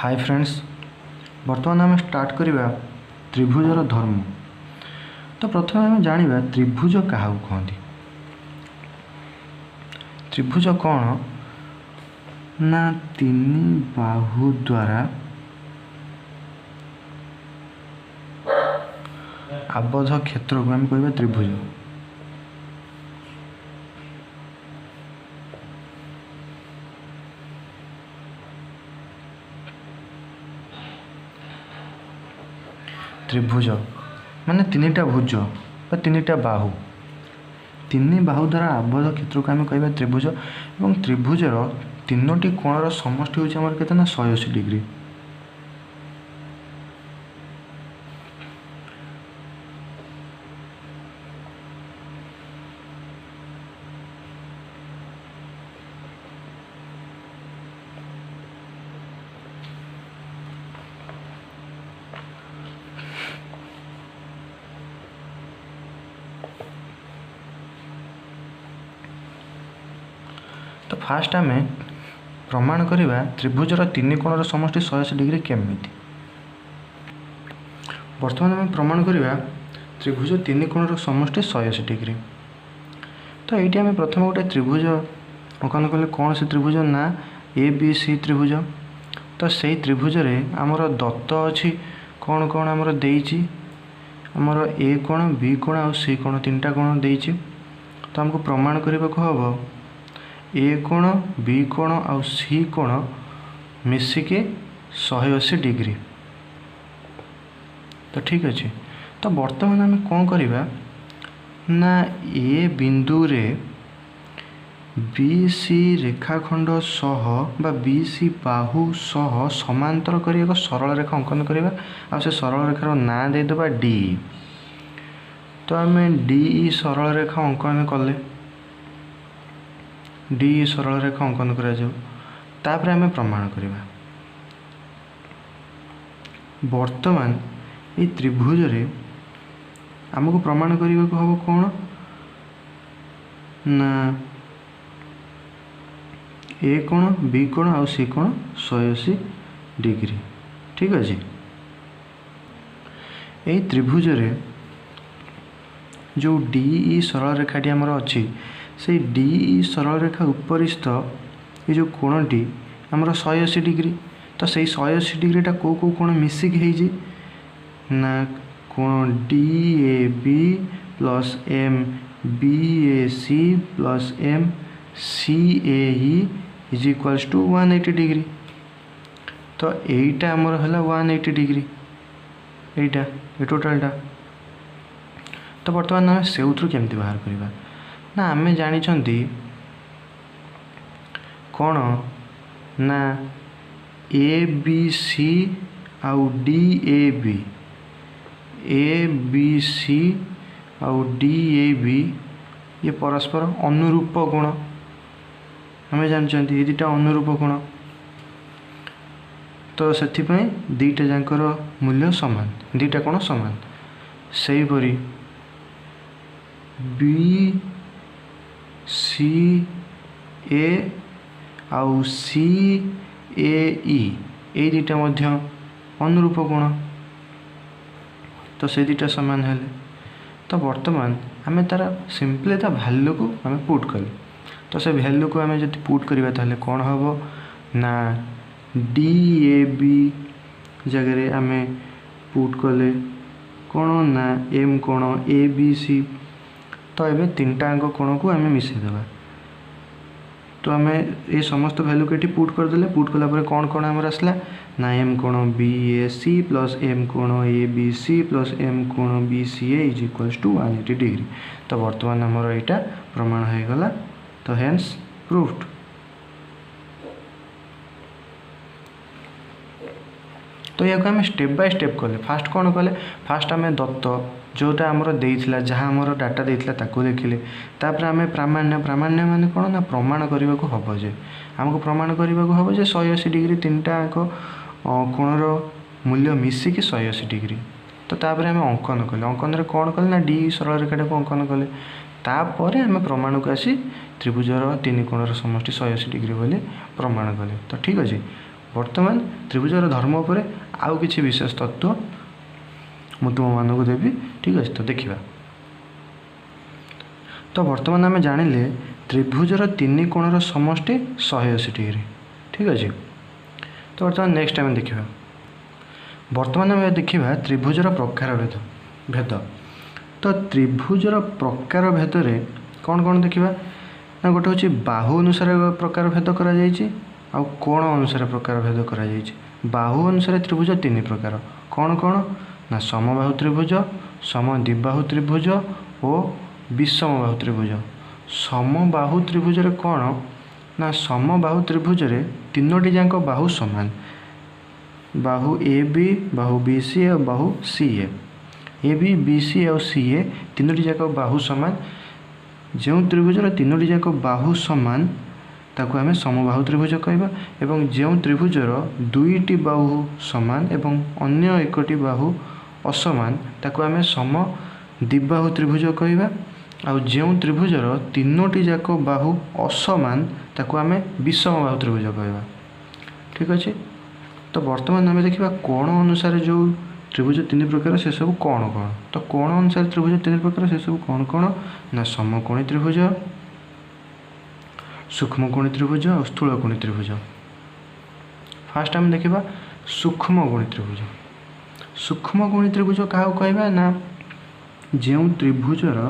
Hi friends, बर्तमान आम start करवा त्रिभुजर धर्म। तो प्रथम आम जाना त्रिभुज क्या कहते। त्रिभुज कौन ना तीन बाहु द्वारा आबद्ध क्षेत्र को आम कह त्रिभुज। त्रिभुज माने तीनटा भुज बा तीनटा बाहु, तीन बाहु द्वारा आबद्ध क्षेत्र को आम कह त्रिभुज। और त्रिभुजर तीनोटी कोणर समष्टि होची हमर केतना 180 डिग्री। तो फास्ट आम प्रमाण करवा त्रिभुजर तीन कोणर समष्टि 180 डिग्री केमिति। बर्तमान आम प्रमाण करवा त्रिभुज तीन कोणर समष्टि 180 डिग्री। तो ये आम प्रथम गोटे त्रिभुज अंकन कले कौन से त्रिभुज ना ए बी सी त्रिभुज। तो से त्रिभुज रे आमर दत्त अच्छी कौन कौन आमर देइछि, आमर ए कोण बी कोण आ सी कोण तीनटा कोण देइछि। तो हमको प्रमाण करने को हम ए कोण बी कोण आ सी कोण मिसिके 180 डिग्री। तो ठीक अच्छे। तो बर्तमान आम कौन करवा ना ए बिंदु रे बी सी रेखाखंड सह बा बी सी बाहु सह समांतर कर एक सरल रेखा अंकन करवा। आ से सरल रेखार ना देदेबा डी। तो आम डी सरल रेखा अंकन कले, डी सरल रेखा अंकन करा जाऊ। तापर आम प्रमाण करवा बर्तमान ये त्रिभुज रे आमको प्रमाण करने को हम कौन ना ए कोण बी कोण आ सी कोण 180 डिग्री। ठीक अच्छे। ये त्रिभुज रे जो डी सरल रेखाटी आमर अच्छी से डी सरल रेखा उपरिस्थ ये जो कोणटी आमर 180 डिग्री। तो से 180 डिग्रीटा कौ कौ कोण मिसिक है ना कोण D A B plus M B A C plus M C A is equals to 180 degree. तो यहीटा आमर है 180 डिग्री यहीटा ये टोटालटा। तो बर्तमान आम से केमती बाहर करवा ना आम जानी कौन ना ए बी सी आउ डी ए बी सी आउ डी ए बी ये परस्पर अनुरूप गुण आम जानते ये दुटा अनुरूप गुण। तो से दीटा जाकर मूल्य सामान, दीटा कोण सामान। से परी बी सी ए आउ सी ए ई ये दुटा मध्य अनुरूप गुण। तो से दुटा सामान है। तो बर्तमान आम तार सिंपली ता भैल्यू को आम पुट कले। तो से भैल्यू को आम जब पुट करवा ताहले कौन हम ना डी ए बी जगह आम पुट कले कौन ना एम कोण ए बी सी। तो ये तीनटा अंक कोण को आम मिसेदेवा। तो आम ये समस्त भैल्यू को पुट करदे। पुट कला कौन कौन आमर आसला ना एम कोण B A C plus M कोण A B C plus M कोण B C A is equals to 180 degree. तो बर्तमान आमर यहाँ प्रमाण हो गला। तो हेन्स प्रूव्ड। तो या आम स्टेप बाय स्टेप कले। फास्ट कौन कले फास्ट आम दत्त जोटा आमर देइथिला जहाँ आमर डाटा देइथिला ताको देखिले। तापर आम प्रामाण्य, प्रामाण्य माने कौन ना प्रमाण करने को हम जे आमको प्रमाण करने को हम जे 180 डिग्री तीनटा आंक कोणर मूल्य मिसिकी 180 डिग्री। तो तापर आम अंकन कले। अंकन कौन कले ना डी सरल रेखाटा को अंकन कले। तापर आम प्रमाण को आसी त्रिभुजर तीन कोणर समष्टि 180 डिग्री बोली प्रमाण कले। तो ठीक अच्छे। बर्तमान त्रिभुजर धर्म उपर आउ किछि विशेष तत्व मु तुम मानक देवी। ठीक अच्छे, तो देखा। तो बर्तमान आम जानिले त्रिभुजर तीन कोणर समष्टि 180 डिग्री। ठीक अच्छे, तो बर्तमान नेक्स्ट आम देखा। बर्तमान आम देखा त्रिभुजर प्रकार भेद। तो त्रिभुजर प्रकार भेद रे कौन कौन देखा ना, गोटे हूँ बाहु अनुसार प्रकार भेद करा जायछि, आउ कोण अनुसार प्रकार भेद करा जायछि। बाहु अनुसार त्रिभुज तीन प्रकार, कौन कौन ना समबाहु त्रिभुज, समद्विबाहु त्रिभुज और विषमबाहु त्रिभुज। समबाहु त्रिभुज रे कौन ना समबाहु त्रिभुज रे तीनोटी जाक बाहु समान, बाहु A B, Bahu B C और बाहु सी ए बी बी सी और सी ए तीनोटी जाक बाहु समान। जो त्रिभुजर तीनोटी जाक बाहु समान ताकू आम समबाहु त्रिभुज कहवा, एवं जो त्रिभुजर दुईटी बाहु समान एवं अन्य एकटी बाहु असमान ताकू आम समद्विबाहु त्रिभुज कहवा। आउ जो त्रिभुजर तीनोटी जाक बाहु असमान ताकू आम विषमबाहु त्रिभुज कहवा। ठीक अच्छे, तो बर्तमान आम देखा कोण अनुसार जो त्रिभुज तीन प्रकार से सब कौन कौन। तो कोण अनुसार त्रिभुज तीन प्रकार से सब कौन कौन ना समकोणी त्रिभुज, सूक्ष्मकोणी त्रिभुज और स्थूलकोणी त्रिभुज। फास्ट आम देखा सूक्ष्मकोणी त्रिभुज। सूक्ष्मकोणी त्रिभुज क्या कहवा ना जो त्रिभुजर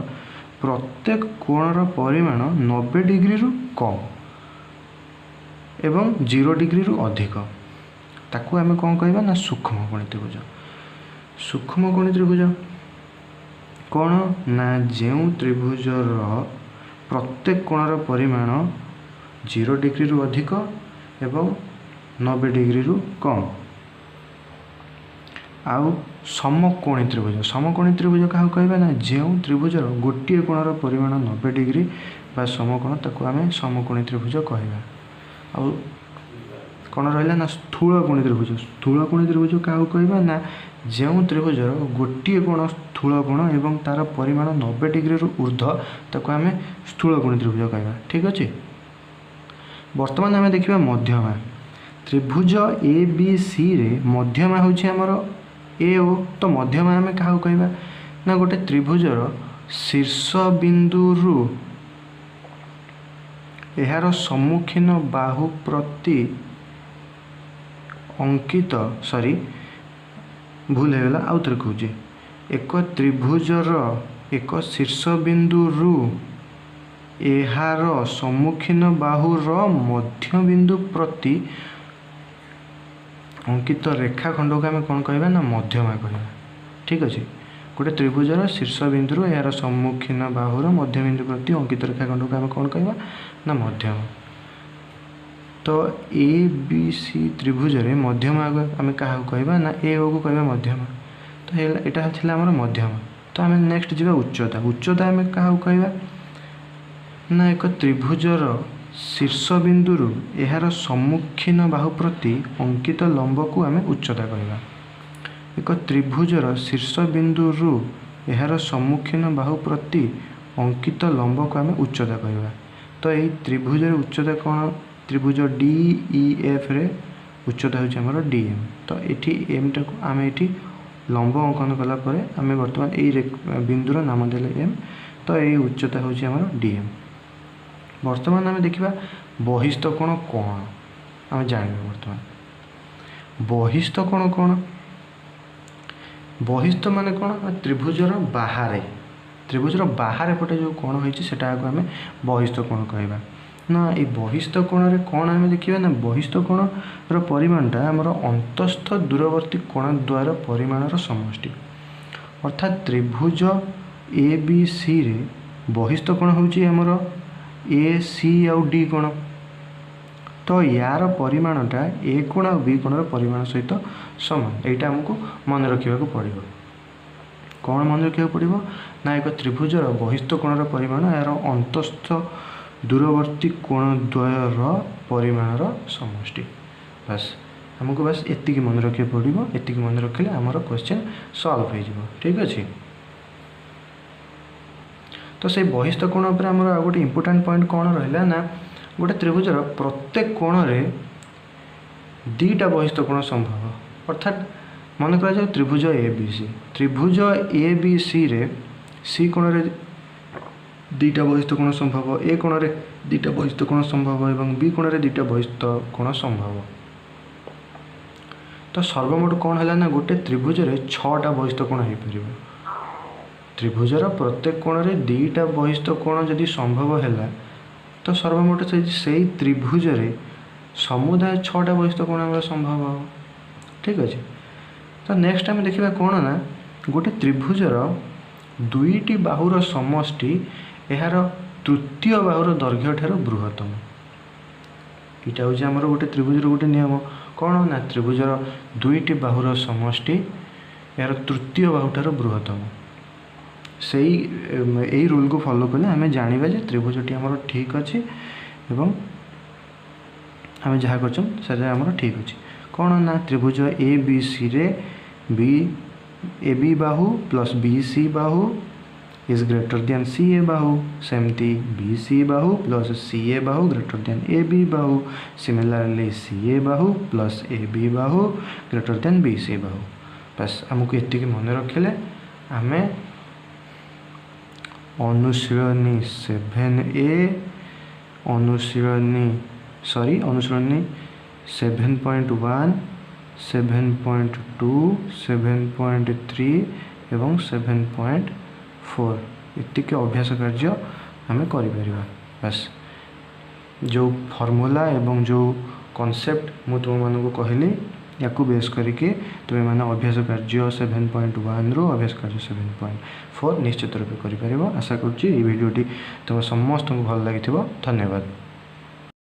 प्रत्येक कोणर परिमाण 90 डिग्री रु कम एवं 0 डिग्री रु अधिक ताकू आम कौन कहवा ना सूक्ष्मकोणी त्रिभुज। सूक्ष्मकोणी त्रिभुज कौन ना जो त्रिभुजर प्रत्येक कोणर परिमाण 0 डिग्री रु अधिक एवं 90 डिग्री रु कम। आउ समकोणी त्रिभुज। समकोणी त्रिभुज क्या कहवा ना जो त्रिभुजर गोटे कोणर परिमाण 90 डिग्री बा समकोण ताकू आम समकोणी त्रिभुज कहवा। आउ कौन रहा ना स्थूलकोणी त्रिभुज। स्थूलकोणी त्रिभुज क्या कहवा ना जो त्रिभुजर गोटे कोण स्थूल कोण एवं तार परिमाण 90 डिग्री रु ऊर्ध्व ताकू आम स्थूलकोणी त्रिभुज कहवा। ठीक अच्छे, बर्तमान आम देखा मध्यमा। त्रिभुज ए बी सी रे मध्यमा हूँ आमर ए ओ। तो मध्यमा आम क्या कहवा ना गोटे त्रिभुजर शीर्ष बिंदु रु यार सम्मुखीन बाहु प्रति अंकित भूल होगा आउ थे कहूँ एक त्रिभुजर एक शीर्ष बिंदु रु यार सम्मुखीन बाहुर मध्य बिंदु प्रति अंकित रेखा खंड को आम कौन कहवा ना मध्यमा कहवा। ठीक अच्छे, गोटे त्रिभुजर शीर्ष बिंदु यार सम्मुखीन बाहुर मध्य बिंदु प्रति अंकित रेखा खंड को आम कौन कहवा ना मध्यमा। तो ए बी सी त्रिभुज रे मध्यमा आम क्या कहवा ना ए ओ को कहवा मध्यमा। तो यहाँ था आम मध्यमा। तो आम नेक्स्ट जा उच्चता। उच्चता आम क्या कहवा ना एक त्रिभुजर शीर्ष बिंदु यार सम्मुखीन बाहु प्रति अंकित लंब को आम उच्चता कहवा। एक त्रिभुजर शीर्ष बिंदु यार सम्मुखीन बाहु प्रति अंकित लंब को आम उच्चता कहवा। तो यही त्रिभुजर उच्चता कौन, त्रिभुज डी ई एफ रे उच्चता हूँ डी एम। तो ये एम टाक आम ये लंब अंकन कलापर आम बर्तमान ये बिंदुर नाम देले एम। तो ये उच्चता हूँ डी एम। बर्तमान आम देखा बहिस्थ कोण कौन आम जान। बर्तमान बहिस्थ कोण कौन, बहिस्थ माने कौन त्रिभुजर बाहर, त्रिभुजर बाहर पटे जो कोण होती है आम बहिस्थ कोण कहवा ना। ये बहिस्थ कोण रे कौन आम देखा ना बहिस्थ कोण परिमाणटा आमर अंतस्थ दूरवर्ती कोण द्वारा परिमाणर समष्टि। अर्थात त्रिभुज ए बी सी रे बहिस्थ कोण होची आमर ए सी आउ डी कोण। तो यार परिमाणटा ए कोण और बी कोणर परिमाण सहित समान। यहाँ आमको मन रखा पड़ो। कौन मन रखा पड़ो ना एक त्रिभुजर बहिस्थ कोणर परिमाण यार अंतस्थ दूरवर्ती कोण द्वयर परिमाणर समष्टि। बस आमको बस एतिक मन रखा पड़ो। एतिक मन रखिले आमर क्वेश्चन सॉल्व हो। ठीक अच्छे, तो से बहिस्थ कोण पर आमर आ गोटे इंपोर्टेंट पॉइंट कौन रहा ना गोटे त्रिभुजर प्रत्येक कोण रे दुईटा बहिस्थ कोण संभव अर्थात मन करा त्रिभुज ए बी सी त्रिभुज ए बी सी रे सी कोण रे दुईटा बहिस्थ कोण संभव ए कोण रे दुईटा बहिस्थ कोण संभव एवं बी कोण रे दुईटा बहिस्थ कोण संभव तो सर्वमोट कौन है ना गोटे त्रिभुज रे 6टा बहिस्थ कोण हो पार त्रिभुजर प्रत्येक कोण रे दुईटा बहिस्थ कोण जदि संभव है तो सर्वमोट से त्रिभुज रे समुदाय 6टा बहिस्थ कोण आम संभव हो ठीक अच्छे। तो नेक्स्ट आम देखा कौन ना गोटे त्रिभुजर दुईटी बाहुर समष्टि यार तृतीय बाहुर दैर्घ्य ठार बृहत्तम यहाँ हूँ आमर गोटे त्रिभुजर गोटे नियम कौन ना त्रिभुजर दुईटी बाहुर समष्टि यार तृतीय बाहु ठार बृहत्तम से यही रूल को फॉलो कले आम जाना जे त्रिभुजटी आमर ठीक अच्छे एवं आम जहाँ कर ठीक अच्छे कौन ना त्रिभुज ए बी सी रे B A B Bahu plus B C Bahu is greater than सी ए बाहु सेमती B C Bahu plus C A Bahu greater than A B Bahu similarly C A Bahu plus A B Bahu greater than B C बाहु बस आमको ये मन रखिले आम अनुशीलनी 7A अनुशीलनी 7.1 7.2 7.3 एवं 7.4 इतक अभ्यास कार्य आम कर बस जो फॉर्मूला एवं जो कॉन्सेप्ट मु तुम मानक कहली या बेस करके तुम मैंने अभ्यास कार्य 7.1 रु अभ्यास कार्य 7.4 निश्चित रूप कर आशा करुँची भिडियोटी तुम समस्त भल लगी। धन्यवाद।